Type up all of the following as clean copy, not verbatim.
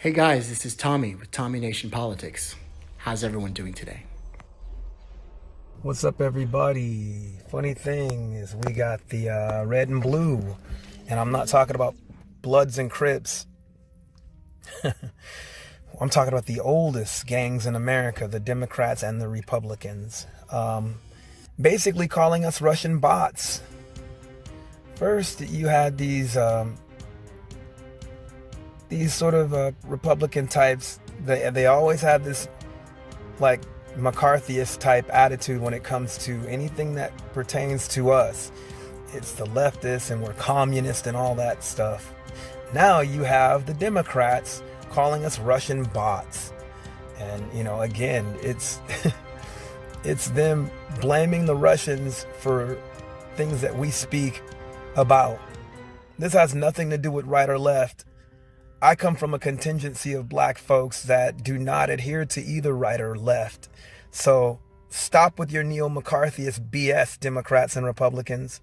Hey guys, this is Tommy with Tommy Nation Politics. How's everyone doing today? What's up, everybody? Funny thing is we got the red and blue, and I'm not talking about Bloods and Crips. I'm talking about the oldest gangs in America, the Democrats and the Republicans, basically calling us Russian bots. First, you had these sort of Republican types. They always have this like McCarthyist type attitude when it comes to anything that pertains to us. It's the leftists and we're communist and all that stuff. Now you have the Democrats calling us Russian bots. And, again, it's it's them blaming the Russians for things that we speak about. This has nothing to do with right or left. I come from a contingency of black folks that do not adhere to either right or left. So stop with your neo-McCarthyist BS, Democrats and Republicans.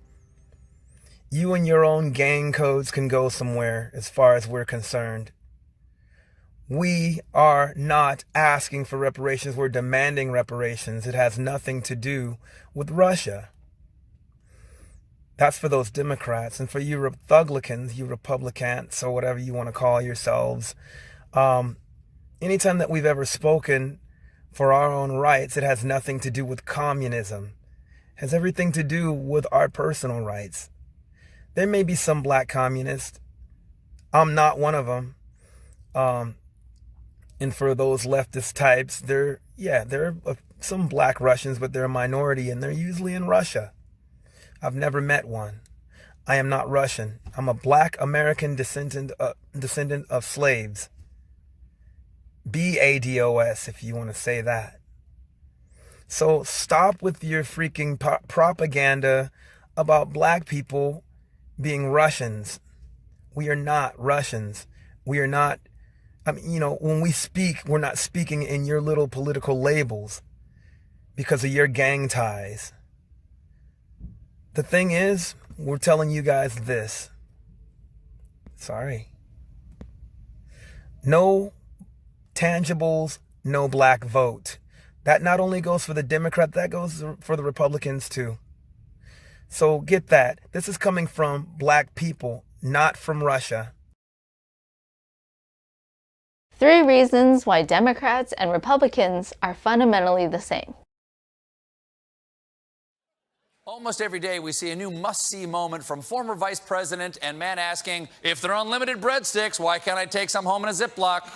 You and your own gang codes can go somewhere as far as we're concerned. We are not asking for reparations. We're demanding reparations. It has nothing to do with Russia. That's for those Democrats. And for you Thuglicans, you Republicans, or whatever you want to call yourselves, anytime that we've ever spoken for our own rights, it has nothing to do with communism. It has everything to do with our personal rights. There may be some black communists. I'm not one of them. And for those leftist types, there are some black Russians, but they're a minority, and they're usually in Russia. I've never met one. I am not Russian. I'm a black American descendant of slaves. BADOS, if you want to say that. So stop with your freaking propaganda about black people being Russians. We are not Russians. We are not, when we speak, we're not speaking in your little political labels because of your gang ties. The thing is, we're telling you guys this. Sorry. No tangibles, no black vote. That not only goes for the Democrat, that goes for the Republicans too. So get that. This is coming from black people, not from Russia. 3 reasons why Democrats and Republicans are fundamentally the same. Almost every day, we see a new must-see moment from former vice president and man asking, if they're unlimited breadsticks, why can't I take some home in a Ziploc?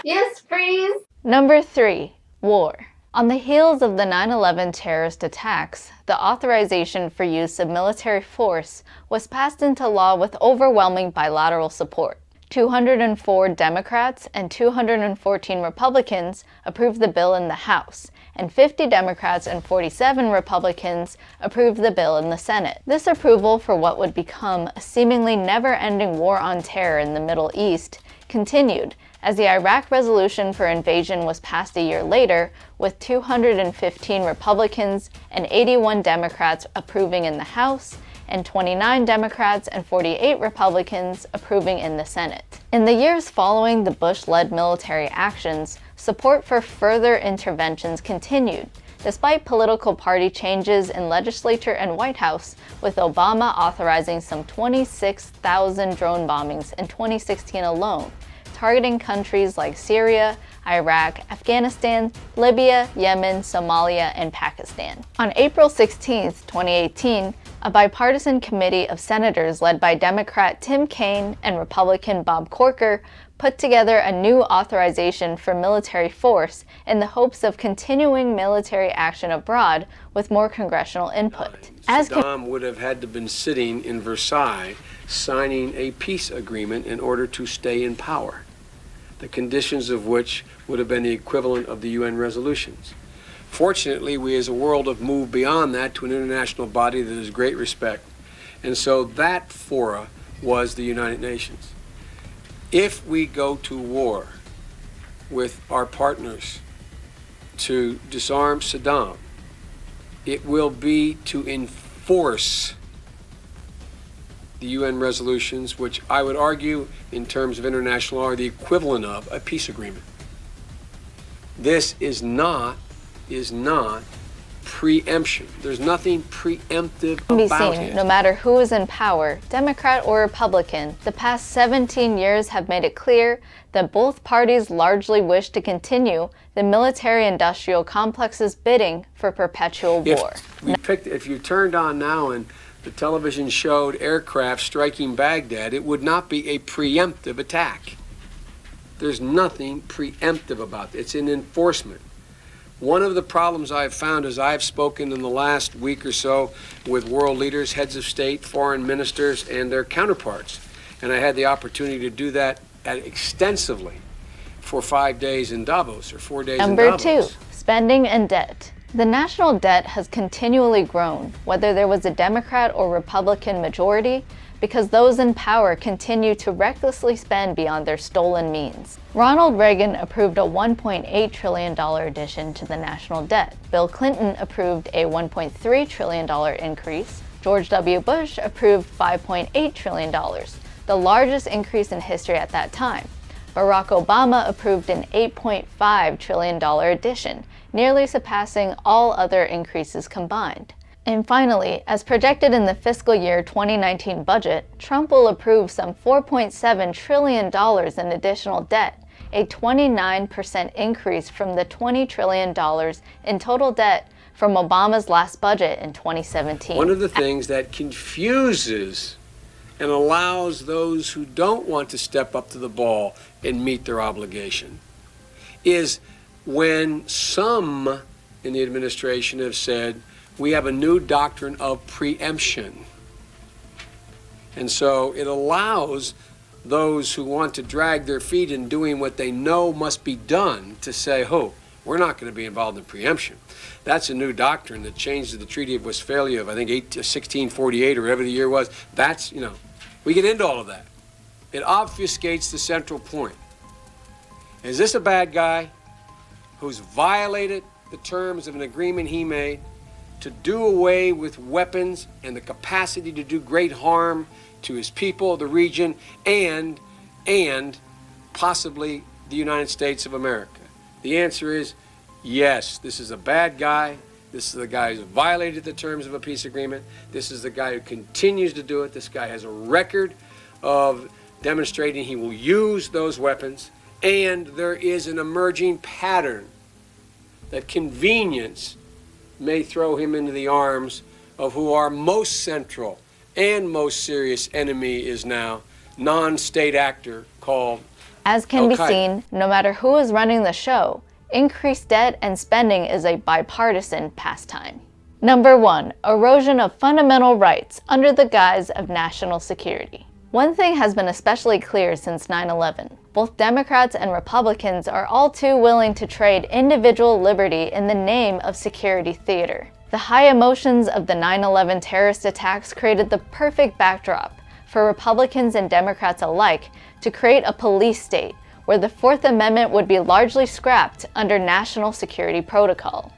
Yes, freeze. Number 3, war. On the heels of the 9/11 terrorist attacks, the authorization for use of military force was passed into law with overwhelming bilateral support. 204 Democrats and 214 Republicans approved the bill in the House, and 50 Democrats and 47 Republicans approved the bill in the Senate. This approval for what would become a seemingly never-ending war on terror in the Middle East continued as the Iraq resolution for invasion was passed a year later, with 215 Republicans and 81 Democrats approving in the House, and 29 Democrats and 48 Republicans approving in the Senate. In the years following the Bush-led military actions, support for further interventions continued, despite political party changes in legislature and White House, with Obama authorizing some 26,000 drone bombings in 2016 alone, targeting countries like Syria, Iraq, Afghanistan, Libya, Yemen, Somalia, and Pakistan. On April 16, 2018, a bipartisan committee of senators led by Democrat Tim Kaine and Republican Bob Corker put together a new authorization for military force in the hopes of continuing military action abroad with more congressional input. Saddam would have had to been sitting in Versailles signing a peace agreement in order to stay in power, the conditions of which would have been the equivalent of the UN resolutions. Fortunately, we as a world have moved beyond that to an international body that has great respect. And so that fora was the United Nations. If we go to war with our partners to disarm Saddam, it will be to enforce the UN resolutions, which I would argue in terms of international law are the equivalent of a peace agreement. This is not preemption. There's nothing preemptive Can be about seen, it. no matter who is in power, Democrat or Republican, the past 17 years have made it clear that both parties largely wish to continue the military-industrial complex's bidding for perpetual war. If you turned on now and the television showed aircraft striking Baghdad, it would not be a preemptive attack. There's nothing preemptive about it. It's an enforcement. One of the problems I've found as I've spoken in the last week or so with world leaders, heads of state, foreign ministers, and their counterparts, and I had the opportunity to do that extensively for 5 days in Davos, or 4 days in Davos. Number 2, spending and debt. The national debt has continually grown, whether there was a Democrat or Republican majority, because those in power continue to recklessly spend beyond their stolen means. Ronald Reagan approved a $1.8 trillion addition to the national debt. Bill Clinton approved a $1.3 trillion increase. George W. Bush approved $5.8 trillion, the largest increase in history at that time. Barack Obama approved an $8.5 trillion addition, nearly surpassing all other increases combined. And finally, as projected in the fiscal year 2019 budget, Trump will approve some $4.7 trillion in additional debt, a 29% increase from the $20 trillion in total debt from Obama's last budget in 2017. One of the things that confuses and allows those who don't want to step up to the ball and meet their obligation is when some in the administration have said, we have a new doctrine of preemption. And so it allows those who want to drag their feet in doing what they know must be done to say, oh, we're not going to be involved in preemption. That's a new doctrine that changed the Treaty of Westphalia of, I think, 1648 or whatever the year was. That's, we get into all of that. It obfuscates the central point. Is this a bad guy who's violated the terms of an agreement he made to do away with weapons and the capacity to do great harm to his people, the region, and possibly the United States of America? The answer is yes, this is a bad guy. This is the guy who's violated the terms of a peace agreement. This is the guy who continues to do it. This guy has a record of demonstrating he will use those weapons. And there is an emerging pattern that convenience may throw him into the arms of who our most central and most serious enemy is now, non-state actor called As can be Al-Qaeda. seen, no matter who is running the show, increased debt and spending is a bipartisan pastime. Number 1, erosion of fundamental rights under the guise of national security. One thing has been especially clear since 9/11. Both Democrats and Republicans are all too willing to trade individual liberty in the name of security theater. The high emotions of the 9/11 terrorist attacks created the perfect backdrop for Republicans and Democrats alike to create a police state where the Fourth Amendment would be largely scrapped under national security protocol.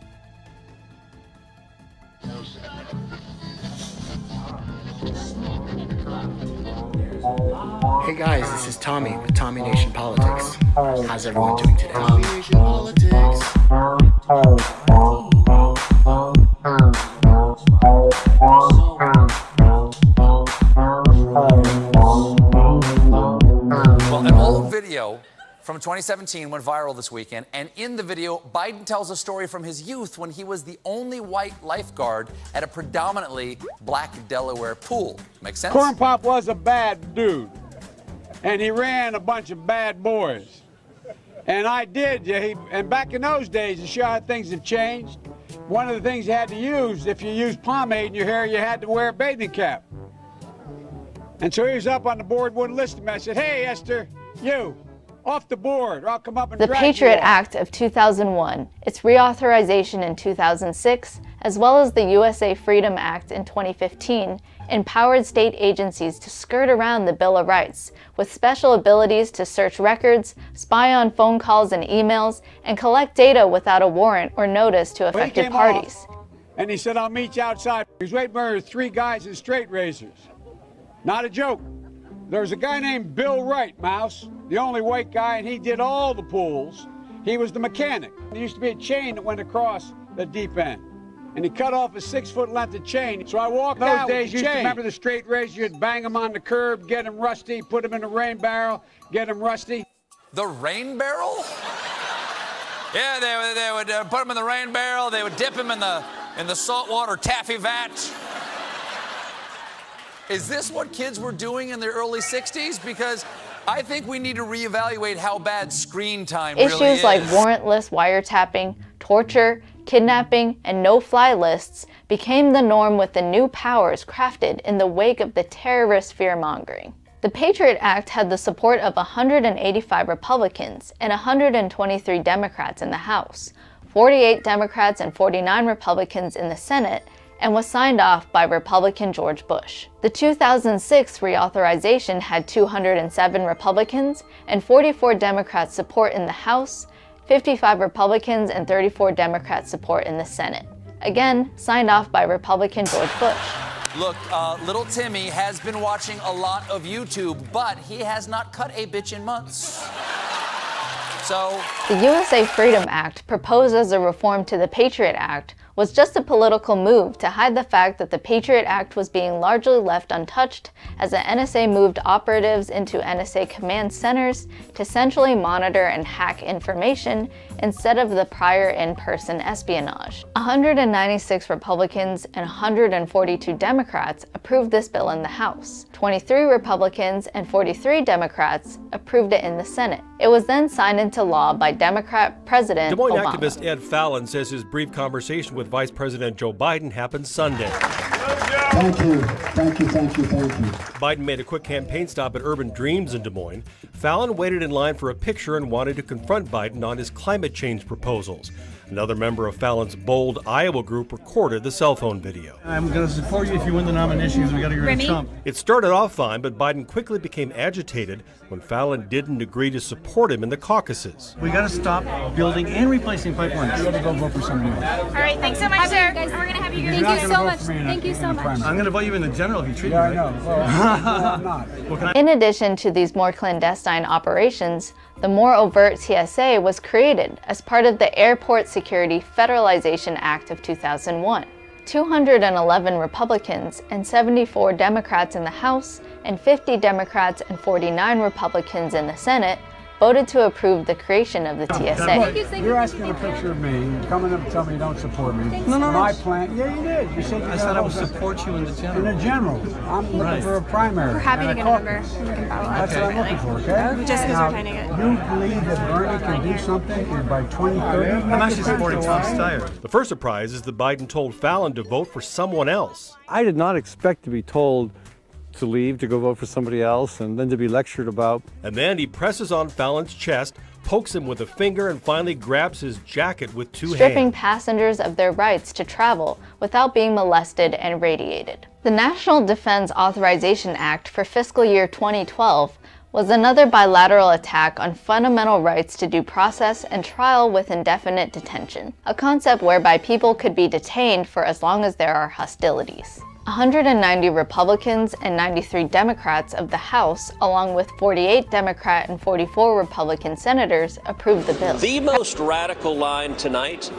Hey guys, this is Tommy with Tommy Nation Politics. How's everyone doing today? Tommy Nation Politics. Well, an old video from 2017 went viral this weekend, and in the video, Biden tells a story from his youth when he was the only white lifeguard at a predominantly black Delaware pool. Make sense? Corn Pop was a bad dude, and he ran a bunch of bad boys. And I did, and back in those days, to show how things have changed, one of the things you had to use, if you used pomade in your hair, you had to wear a bathing cap. And so he was up on the board, wouldn't listen to me. I said, hey, Esther, you, off the board, or I'll come up and The drag you Patriot off. Act of 2001, its reauthorization in 2006, as well as the USA Freedom Act in 2015, empowered state agencies to skirt around the Bill of Rights with special abilities to search records, spy on phone calls and emails, and collect data without a warrant or notice to Well, he affected came parties. off, and he said, I'll meet you outside. He was waiting for 3 guys in straight razors. Not a joke. There's a guy named Bill Wright, Mouse, the only white guy, and he did all the pools. He was the mechanic. There used to be a chain that went across the deep end, and he cut off a 6-foot length of chain. So I walked out. Those days, you used to remember the straight race. You'd bang them on the curb, get them rusty, put them in the rain barrel, get them rusty. The rain barrel? Yeah, they would put them in the rain barrel. They would dip them in the saltwater taffy vat. Is this what kids were doing in the early 60s? Because I think we need to reevaluate how bad screen time really is. Issues like warrantless wiretapping, torture, kidnapping, and no-fly lists became the norm with the new powers crafted in the wake of the terrorist fear-mongering. The Patriot Act had the support of 185 Republicans and 123 Democrats in the House, 48 Democrats and 49 Republicans in the Senate, and was signed off by Republican George Bush. The 2006 reauthorization had 207 Republicans and 44 Democrats support in the House, 55 Republicans and 34 Democrats support in the Senate. Again, signed off by Republican George Bush. Look, little Timmy has been watching a lot of YouTube, but he has not cut a bitch in months. So the USA Freedom Act, proposed as a reform to the Patriot Act, was just a political move to hide the fact that the Patriot Act was being largely left untouched as the NSA moved operatives into NSA command centers to centrally monitor and hack information instead of the prior in-person espionage. 196 Republicans and 142 Democrats approved this bill in the House. 23 Republicans and 43 Democrats approved it in the Senate. It was then signed into law by Democrat President Des Moines Obama. activist Ed Fallon says his brief conversation with Vice President Joe Biden happened Sunday. Thank you. Biden made a quick campaign stop at Urban Dreams in Des Moines. Fallon waited in line for a picture and wanted to confront Biden on his climate change proposals. Another member of Fallon's bold Iowa group recorded the cell phone video. I'm going to support you if you win the nominations. We got to get rid of Trump. It started off fine, but Biden quickly became agitated when Fallon didn't agree to support him in the caucuses. We got to stop building and replacing pipelines. You got to go vote for somebody else. All right, thanks so much, sir. We're going to have you. Thank you so much. Thank you so much. I'm going to vote you in the general if you treat me right. I know. Well, I'm not. In addition to these more clandestine operations, the more overt TSA was created as part of the Airport Security Federalization Act of 2001. 211 Republicans and 74 Democrats in the House and 50 Democrats and 49 Republicans in the Senate voted to approve the creation of the TSA. You're asking a picture of me, coming up and telling me you don't support me. No. My plan, yeah, you did. You said I said I would support you in the general. In the general. I'm looking for a primary. We're happy to get a number. We can follow up. That's what I'm looking for, okay? Just because we're trying to get. You believe that Bernie can do something by 2030? I'm actually supporting Tom Steyer. The first surprise is that Biden told Fallon to vote for someone else. I did not expect to be told to leave, to go vote for somebody else, and then to be lectured about. And then he presses on Fallon's chest, pokes him with a finger, and finally grabs his jacket with two stripping hands. passengers of their rights to travel without being molested and radiated. The National Defense Authorization Act for fiscal year 2012 was another bilateral attack on fundamental rights to due process and trial with indefinite detention, a concept whereby people could be detained for as long as there are hostilities. 190 Republicans and 93 Democrats of the House, along with 48 Democrat and 44 Republican senators, approved the bill. The most radical line tonight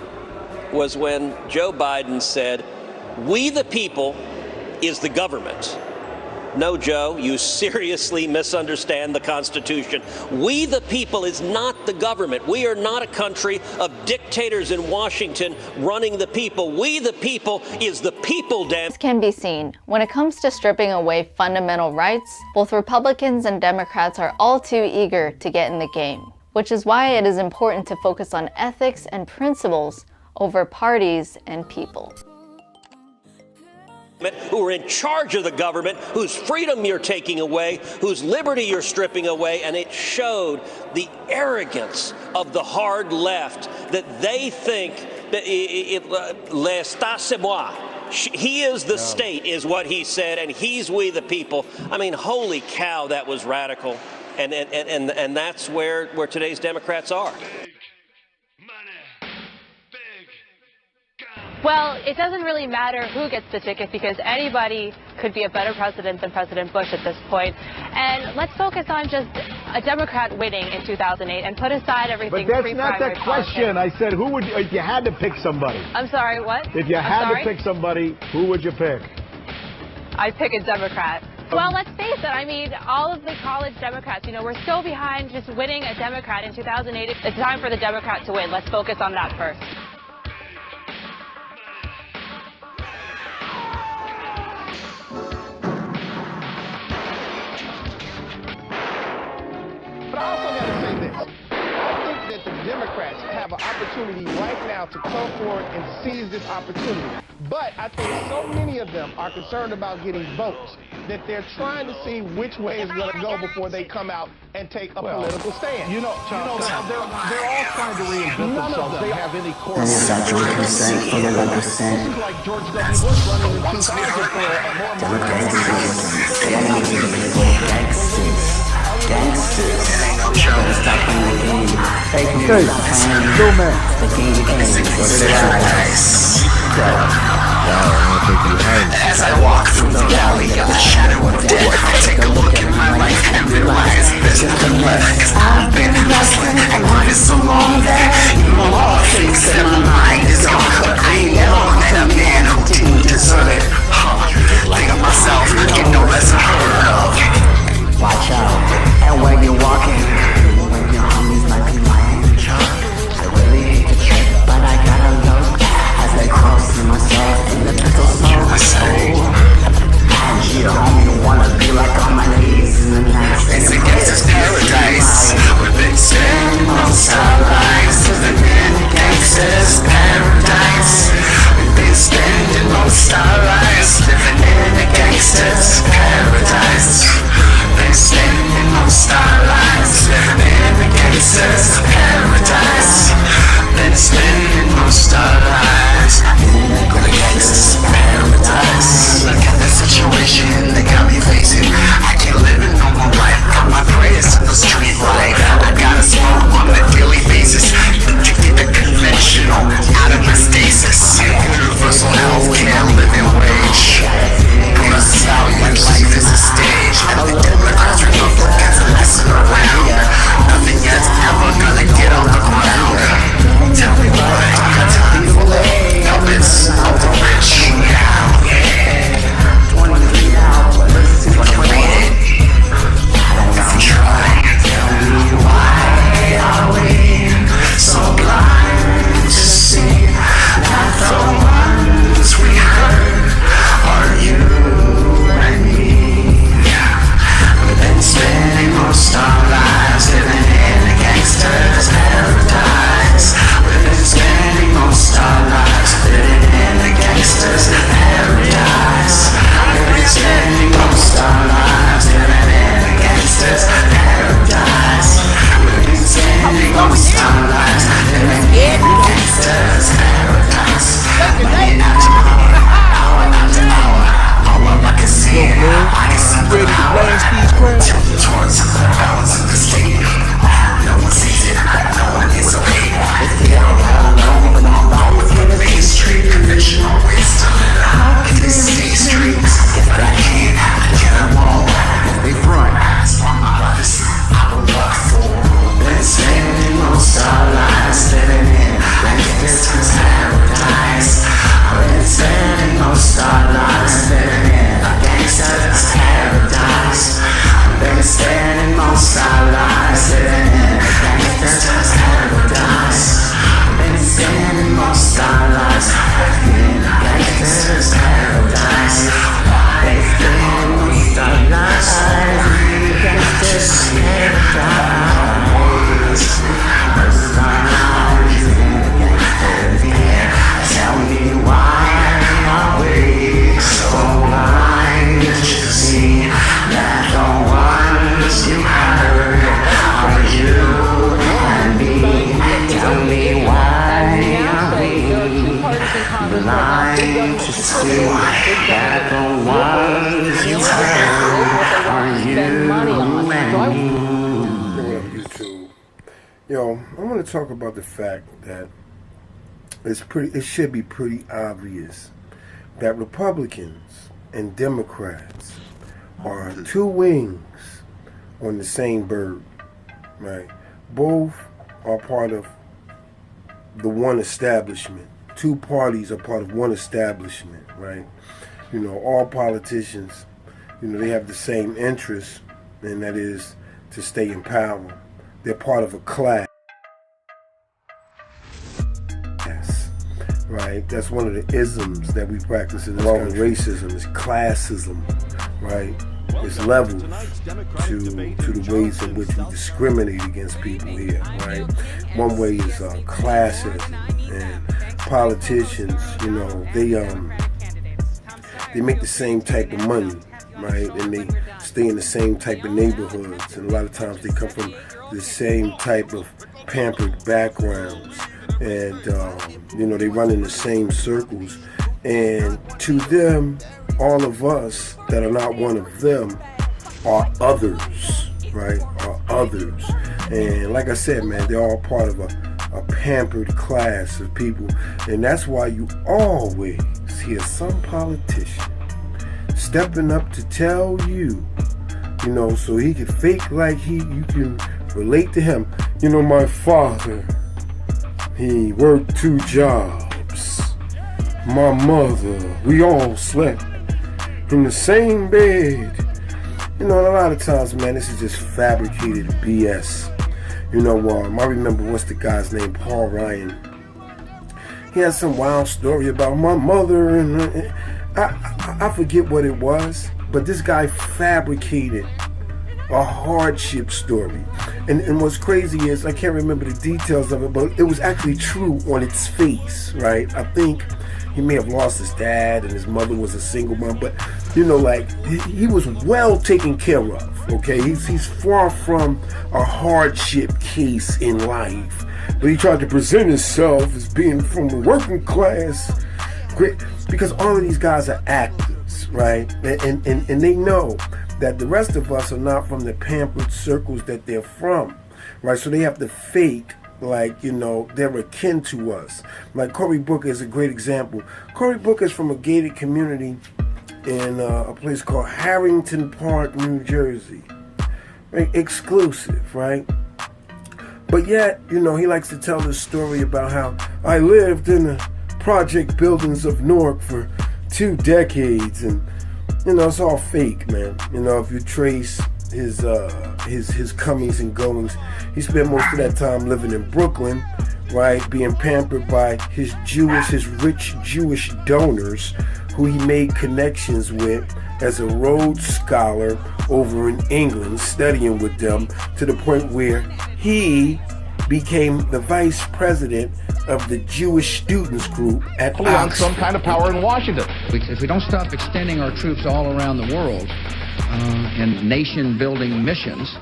was when Joe Biden said, "We the people is the government." No, Joe, you seriously misunderstand the Constitution. We the people is not the government. We are not a country of dictators in Washington running the people. We the people is the people, damn. This can be seen. When it comes to stripping away fundamental rights, both Republicans and Democrats are all too eager to get in the game, which is why it is important to focus on ethics and principles over parties and people. Who are in charge of the government, whose freedom you're taking away, whose liberty you're stripping away, and it showed the arrogance of the hard left that they think that l'État c'est moi. He is the state, is what he said, and he's we the people. I mean, holy cow, that was radical, and that's where today's Democrats are. Big money, big guns. Well, it doesn't really matter who gets the ticket because anybody could be a better president than President Bush at this point. And let's focus on just a Democrat winning in 2008 and put aside everything. But that's not the question. I said, who would, if you had to pick somebody? I'm sorry, what? If you had to pick somebody, who would you pick? I'd pick a Democrat. Well, let's face it. I mean, all of the college Democrats, you know, we're so behind just winning a Democrat in 2008. It's time for the Democrat to win. Let's focus on that first. But I also got to say this. I think that the Democrats have an opportunity right now to come forward and seize this opportunity. But I think so many of them are concerned about getting votes that they're trying to see which way it's going to go before they come out and take a political stand. They're all trying to reinvent themselves. They have any core. And it's not George Consent for the 1%. This is like George W. Bush running in 2000 for a more Democrats they need to be gangsters. Gangsters. Better stop playing the game. Fake news. The game ends. As I walk through the valley of the shadow of death, I take a look at my life and realize there's nothing left. Cause I've been hustling and grinding so long that even all the things that my mind is gone. But I ain't never met a man who didn't deserve it. Think of myself, get no less unheard of. Watch out, and when you're walking, when your homies might be lying in truck. I really hate to trip, but I gotta look as they cross to myself in the pistol smoke. And you homie wanna be like on my knees in the night. It's a gangster's paradise. We've been spending most our lives living in a gangster's paradise. We've been spending most our lives living in a gangster's paradise. Been spending most our lives living in a gangster's paradise. Been spending most our lives in a gangster's paradise. Look at the situation they got me facing. I can't live a normal life. Got my prayers in the street life. I gotta smoke on a daily basis. Addicted to conventional, out of my stasis. Universal health care, living wage. Plus values, life is a stage. And the Democrats Republicans are messing around. Nothing is ever gonna get off the ground. Tell me what I got time for. Helpless, all the rich now. 23 hours, if I can read it. I'm trying. Tell me why are we so blind to see that the ones we hurt are you and me. We've been spending most our lives living in a gangster's paradise. We've been spending most our lives living in a gangster's paradise. We've been spending most our lives living in a gangster's paradise. We've been spending most our lives living in a gangster's paradise. Minute after minute, hour after hour, all I can see, I can see the power. Tilted towards the balance of the state. No one sees it, no one is okay. They all alone, but I'm always in the main street. Conventional ways to live. How can they stay straight? If I can't, I get them all. They front, that's why my life is I will walk for. Been spending most our lives living in gangster's paradise. Been spending most our lives living in a gangster's paradise. Been spending most our lives living in a gangster's paradise. Been spending most our lives living in a gangster's paradise. Been spending most our lives living in a gangster's paradise. Most our lives in a gangster's paradise. Tell me why are we so blind to see that the ones you hurt are you and me? Tell me why are we blind to see that the ones you hurt are you and me? YouTube. Yo, I want to talk about the fact that it should be pretty obvious that Republicans and Democrats are two wings on the same bird, right? Both are part of the one establishment. Two parties are part of one establishment, right? You know, all politicians, you know, they have the same interests, and that is to stay in power. They're part of a class, right? That's one of the isms that we practice in this country. Racism is classism, right? It's levels to the ways in which we discriminate against people here, right? One way is classism, and politicians, you know, they make the same type of money, right? And they stay in the same type of neighborhoods, and a lot of times they come from the same type of pampered backgrounds, and you know, they run in the same circles. And to them, all of us that are not one of them are others, right? Are others. And like I said, man, they're all part of a pampered class of people. And that's why you always hear some politician stepping up to tell you, you know, so he can fake like you can relate to him. You know, my father, he worked 2 jobs. My mother, we all slept in the same bed. You know, and a lot of times, man, this is just fabricated BS. You know, I remember, what's the guy's name, Paul Ryan. He had some wild story about my mother, and I forget what it was, but this guy fabricated a hardship story. And what's crazy is, I can't remember the details of it, but it was actually true on its face, right? I think he may have lost his dad and his mother was a single mom, but you know, like, he was well taken care of, okay? He's far from a hardship case in life, but he tried to present himself as being from a working class, because all of these guys are actors, right? And they know that the rest of us are not from the pampered circles that they're from, right? So they have to fake like, you know, they're akin to us. Like Cory Booker is a great example. Cory Booker is from a gated community in a place called Harrington Park, New Jersey. Right? Exclusive, right? But yet, you know, he likes to tell this story about how I lived in the project buildings of Newark for 2 decades, and you know, it's all fake, man. You know, if you trace his comings and goings, he spent most of that time living in Brooklyn, right, being pampered by his rich Jewish donors, who he made connections with as a Rhodes Scholar over in England, studying with them to the point where he became the vice president of the Jewish students group at Oxford. On some kind of power in Washington. If we don't stop extending our troops all around the world in nation-building missions,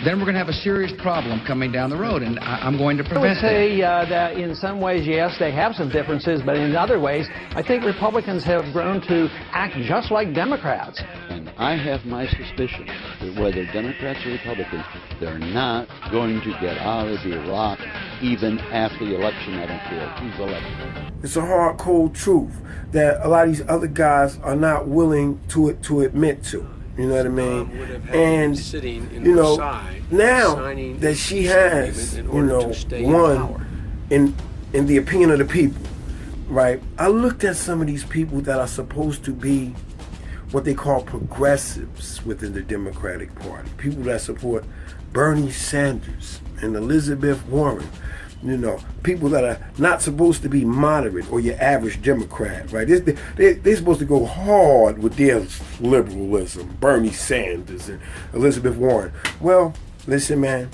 then we're going to have a serious problem coming down the road, and I'm going to prevent that. I would say that in some ways, yes, they have some differences, but in other ways, I think Republicans have grown to act just like Democrats. And I have my suspicion that whether Democrats or Republicans, they're not going to get out of Iraq even after the election. I don't care who's elected. It's a hard, cold truth that a lot of these other guys are not willing to admit to. You know what I mean? And, you know, now that she has, you know, won in the opinion of the people, right? I looked at some of these people that are supposed to be what they call progressives within the Democratic Party. People that support Bernie Sanders and Elizabeth Warren. You know, people that are not supposed to be moderate or your average Democrat, right? They're supposed to go hard with their liberalism, Bernie Sanders and Elizabeth Warren. Well, listen, man,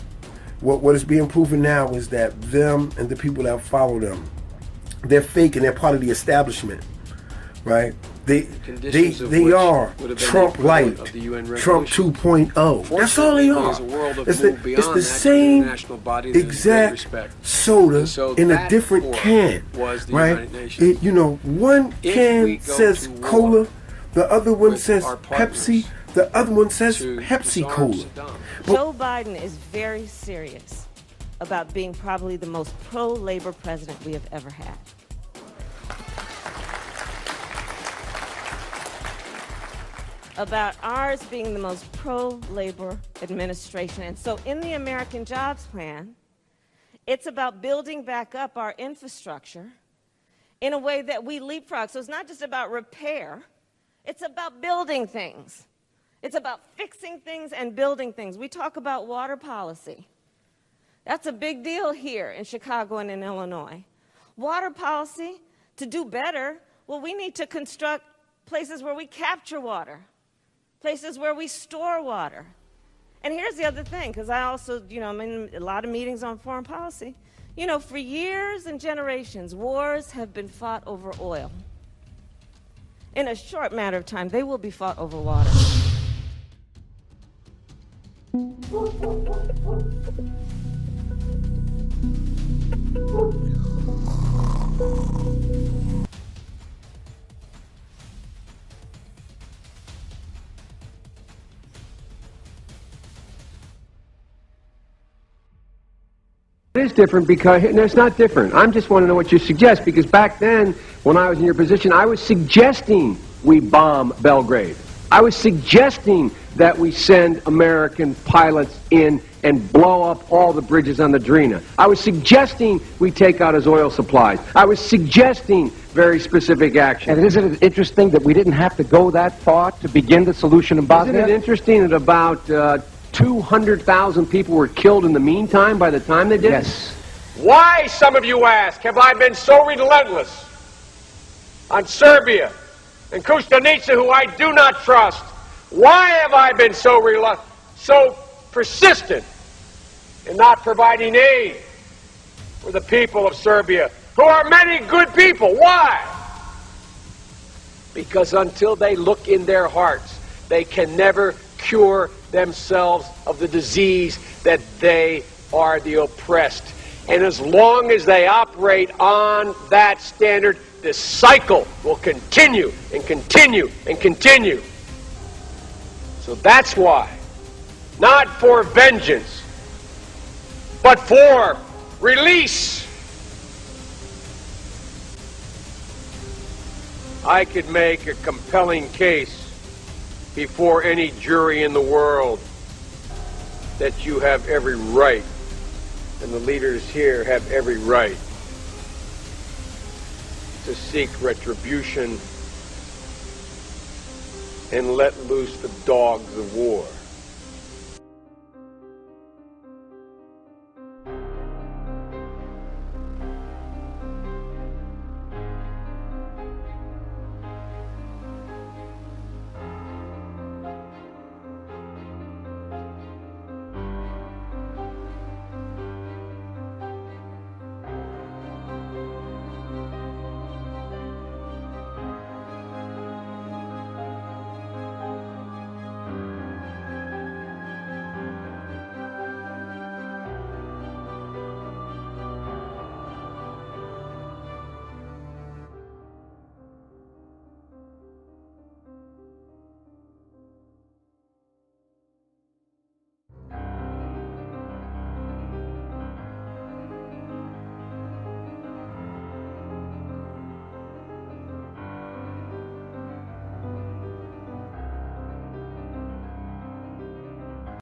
what is being proven now is that them and the people that follow them, they're fake and they're part of the establishment, right? They are Trump light, Trump 2.0. That's all they are. It's the same exact soda in a different can, right? You know, one can says cola, the other one says Pepsi, the other one says Pepsi Cola. Joe Biden is very serious about being probably the most pro-labor president we have ever had. about ours being the most pro-labor administration. And so in the American Jobs Plan, it's about building back up our infrastructure in a way that we leapfrog. So it's not just about repair, it's about building things. It's about fixing things and building things. We talk about water policy. That's a big deal here in Chicago and in Illinois. Water policy, to do better, well, we need to construct places where we capture water, places where we store water. And here's the other thing, because I also, I'm in a lot of meetings on foreign policy. For years and generations, wars have been fought over oil. In a short matter of time, they will be fought over water. It is different because, no, it's not different. I just want to know what you suggest, because back then, when I was in your position, I was suggesting we bomb Belgrade. I was suggesting that we send American pilots in and blow up all the bridges on the Drina. I was suggesting we take out his oil supplies. I was suggesting very specific action. And isn't it interesting that we didn't have to go that far to begin the solution in Bosnia? Isn't it interesting that about 200,000 people were killed in the meantime by the time they did it? Yes. Why, some of you ask, have I been so relentless on Serbia and Kostunica, who I do not trust? Why have I been so persistent in not providing aid for the people of Serbia, who are many good people? Why? Because until they look in their hearts, they can never cure themselves of the disease that they are the oppressed. And as long as they operate on that standard, this cycle will continue and continue and continue. So that's why, not for vengeance, but for release, I could make a compelling case before any jury in the world that you have every right, and the leaders here have every right, to seek retribution and let loose the dogs of war.